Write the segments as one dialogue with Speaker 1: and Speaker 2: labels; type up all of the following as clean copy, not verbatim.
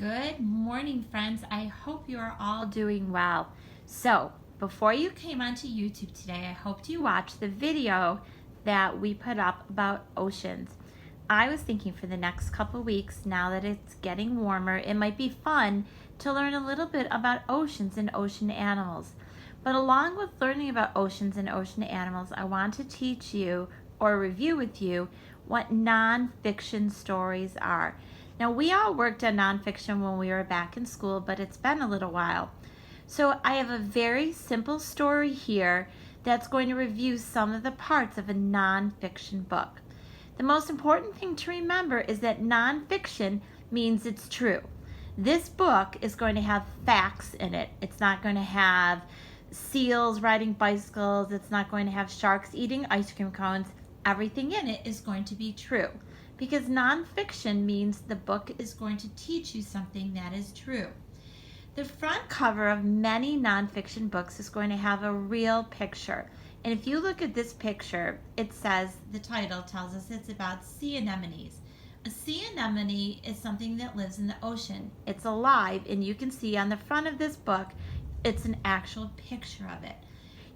Speaker 1: Good morning, friends. I hope you are all doing well. So, before you came onto YouTube today, I hoped you watched the video that we put up about oceans. I was thinking for the next couple weeks, now that it's getting warmer, it might be fun to learn a little bit about oceans and ocean animals. But along with learning about oceans and ocean animals, I want to teach you or review with you what nonfiction stories are. Now, we all worked on nonfiction when we were back in school, but it's been a little while. So I have a very simple story here that's going to review some of the parts of a nonfiction book. The most important thing to remember is that nonfiction means it's true. This book is going to have facts in it. It's not going to have seals riding bicycles. It's not going to have sharks eating ice cream cones. Everything in it is going to be true, because nonfiction means the book is going to teach you something that is true. The front cover of many nonfiction books is going to have a real picture. And if you look at this picture, it says, the title tells us it's about sea anemones. A sea anemone is something that lives in the ocean. It's alive, and you can see on the front of this book, it's an actual picture of it.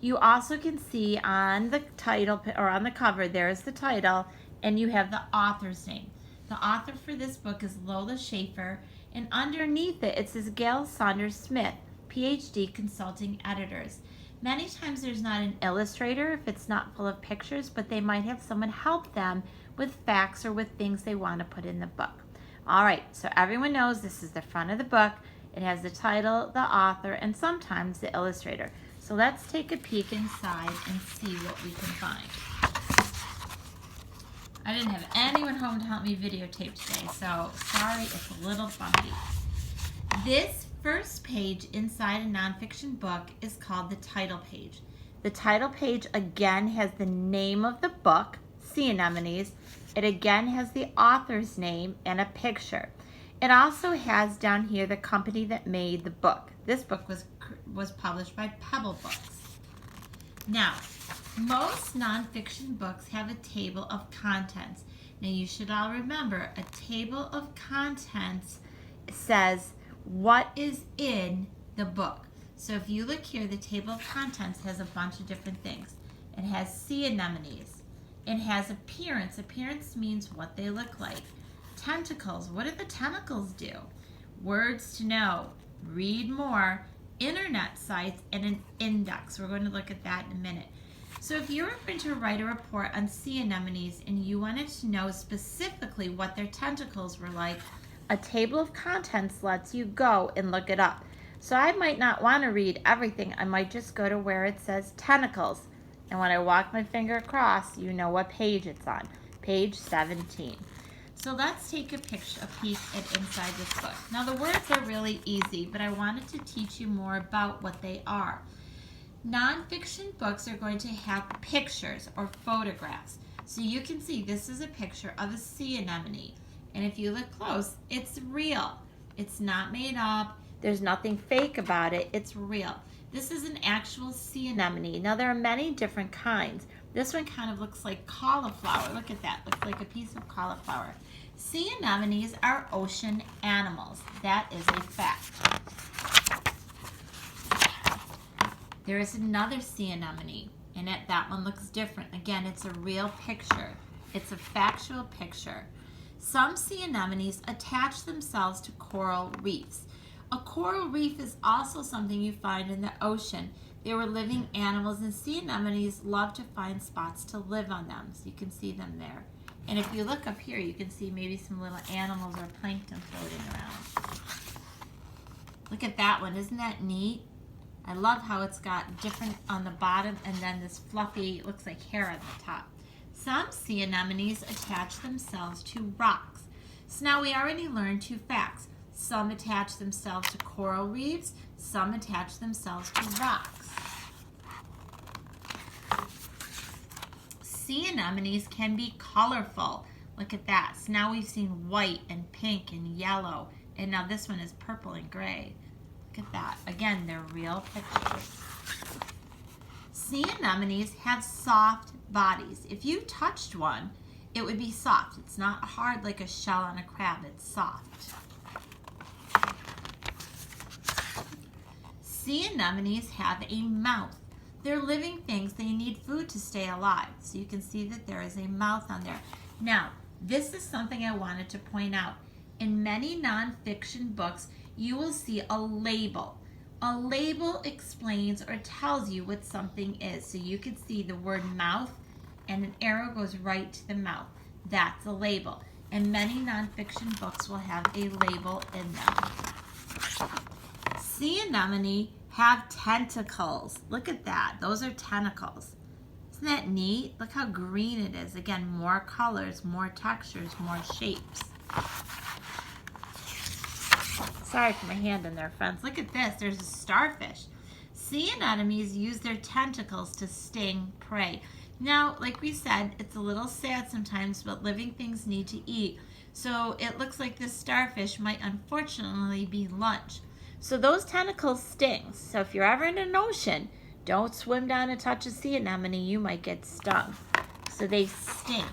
Speaker 1: You also can see on the title, or on the cover, there's the title, and you have the author's name. The author for this book is Lola Schaefer, and underneath it says Gail Saunders Smith, PhD Consulting Editors. Many times there's not an illustrator if it's not full of pictures, but they might have someone help them with facts or with things they want to put in the book. All right, so everyone knows this is the front of the book. It has the title, the author, and sometimes the illustrator. So let's take a peek inside and see what we can find. I didn't have anyone home to help me videotape today, so sorry it's a little bumpy. This first page inside a nonfiction book is called the title page. The title page again has the name of the book, Sea Anemones. It again has the author's name and a picture. It also has down here the company that made the book. This book was published by Pebble Books. Now, most nonfiction books have a table of contents. Now, you should all remember, a table of contents says what is in the book. So if you look here, the table of contents has a bunch of different things. It has sea anemones. It has appearance. Appearance means what they look like. Tentacles. What do the tentacles do? Words to know. Read more. Internet sites, and an index. We're going to look at that in a minute. So if you were going to write a report on sea anemones and you wanted to know specifically what their tentacles were like, a table of contents lets you go and look it up. So I might not want to read everything. I might just go to where it says tentacles. And when I walk my finger across, you know what page it's on. Page 17. So let's take a peek at inside this book. Now the words are really easy, but I wanted to teach you more about what they are. Nonfiction books are going to have pictures or photographs. So you can see this is a picture of a sea anemone. And if you look close, it's real. It's not made up. There's nothing fake about it. It's real. This is an actual sea anemone. Now there are many different kinds. This one kind of looks like cauliflower. Look at that. Looks like a piece of cauliflower. Sea anemones are ocean animals. That is a fact. There is another sea anemone, and that one looks different. Again, it's a real picture. It's a factual picture. Some sea anemones attach themselves to coral reefs. A coral reef is also something you find in the ocean. They were living animals, and sea anemones love to find spots to live on them. So you can see them there. And if you look up here, you can see maybe some little animals or plankton floating around. Look at that one. Isn't that neat? I love how it's got different on the bottom and then this fluffy, looks like hair on the top. Some sea anemones attach themselves to rocks. So now we already learned two facts. Some attach themselves to coral reefs. Some attach themselves to rocks. Sea anemones can be colorful. Look at that. So now we've seen white and pink and yellow. And now this one is purple and gray. Look at that. Again, they're real pictures. Sea anemones have soft bodies. If you touched one, it would be soft. It's not hard like a shell on a crab. It's soft. Sea anemones have a mouth. They're living things. They need food to stay alive. So you can see that there is a mouth on there. Now, this is something I wanted to point out. In many nonfiction books, you will see a label. A label explains or tells you what something is. So you can see the word mouth and an arrow goes right to the mouth. That's a label. And many nonfiction books will have a label in them. Sea anemone have tentacles. Look at that. Those are tentacles. Isn't that neat? Look how green it is. Again, more colors, more textures, more shapes. Sorry for my hand in there, friends. Look at this. There's a starfish. Sea anemones use their tentacles to sting prey. Now, like we said, it's a little sad sometimes, but living things need to eat. So it looks like this starfish might unfortunately be lunch. So those tentacles sting. So if you're ever in an ocean, don't swim down and touch a sea anemone. You might get stung. So they sting.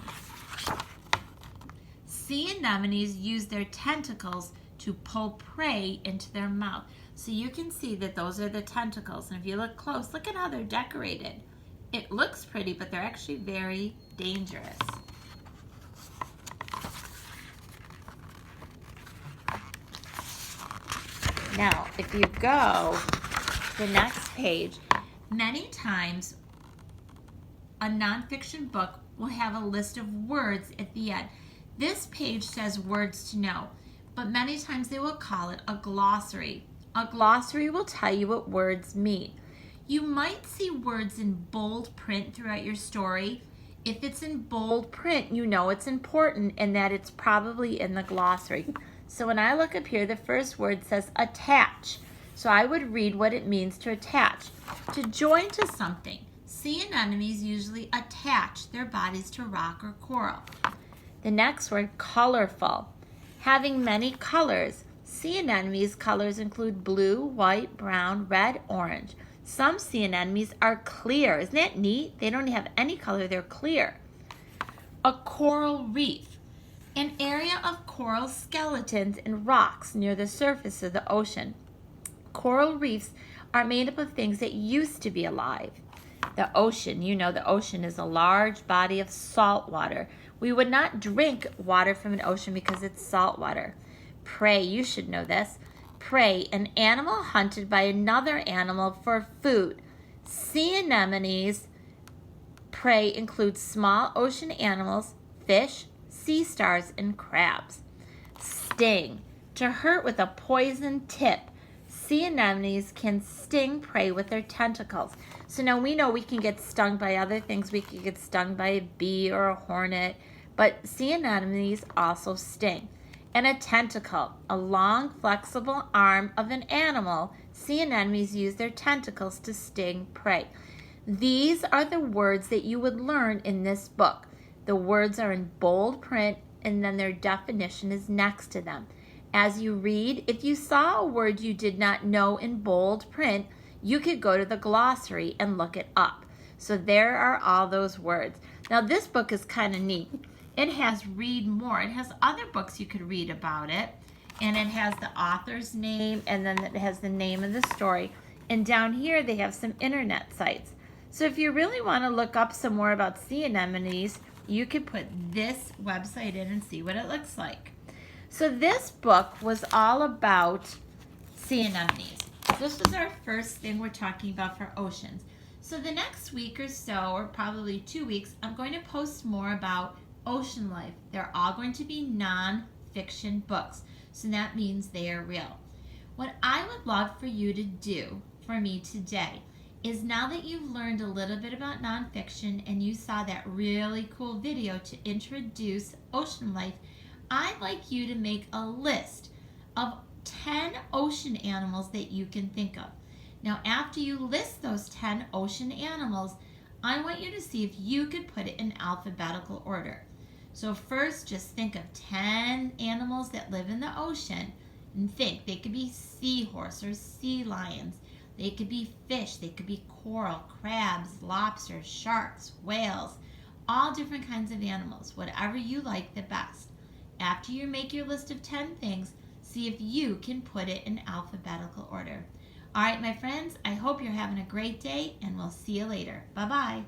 Speaker 1: Sea anemones use their tentacles to pull prey into their mouth. So you can see that those are the tentacles. And if you look close, look at how they're decorated. It looks pretty, but they're actually very dangerous. Now, if you go to the next page, many times a nonfiction book will have a list of words at the end. This page says words to know, but many times they will call it a glossary. A glossary will tell you what words mean. You might see words in bold print throughout your story. If it's in bold print, you know it's important and that it's probably in the glossary. So when I look up here, the first word says attach. So I would read what it means to attach. To join to something. Sea anemones usually attach their bodies to rock or coral. The next word, colorful. Having many colors. Sea anemones' colors include blue, white, brown, red, orange. Some sea anemones are clear. Isn't that neat? They don't have any color, they're clear. A coral reef. An area of coral skeletons and rocks near the surface of the ocean. Coral reefs are made up of things that used to be alive. The ocean, you know the ocean is a large body of salt water. We would not drink water from an ocean because it's salt water. Prey, you should know this. Prey, an animal hunted by another animal for food. Sea anemones' prey includes small ocean animals, fish, sea stars, and crabs. Sting, to hurt with a poison tip. Sea anemones can sting prey with their tentacles. So now we know we can get stung by other things. We can get stung by a bee or a hornet, but sea anemones also sting. And a tentacle, a long, flexible arm of an animal. Sea anemones use their tentacles to sting prey. These are the words that you would learn in this book. The words are in bold print, and then their definition is next to them. As you read, if you saw a word you did not know in bold print, you could go to the glossary and look it up. So there are all those words. Now this book is kind of neat. It has read more. It has other books you could read about it. And it has the author's name, and then it has the name of the story. And down here they have some internet sites. So if you really want to look up some more about sea anemones, you could put this website in and see what it looks like. So this book was all about sea anemones. This was our first thing we're talking about for oceans. So the next week or so, or probably 2 weeks, I'm going to post more about ocean life. They're all going to be non-fiction books. So that means they are real. What I would love for you to do for me today is, now that you've learned a little bit about nonfiction and you saw that really cool video to introduce ocean life, I'd like you to make a list of 10 ocean animals that you can think of. Now, after you list those 10 ocean animals, I want you to see if you could put it in alphabetical order. So first, just think of 10 animals that live in the ocean and think. They could be seahorse or sea lions. They could be fish. They could be coral, crabs, lobsters, sharks, whales, all different kinds of animals, whatever you like the best. After you make your list of 10 things, see if you can put it in alphabetical order. All right, my friends, I hope you're having a great day, and we'll see you later. Bye-bye.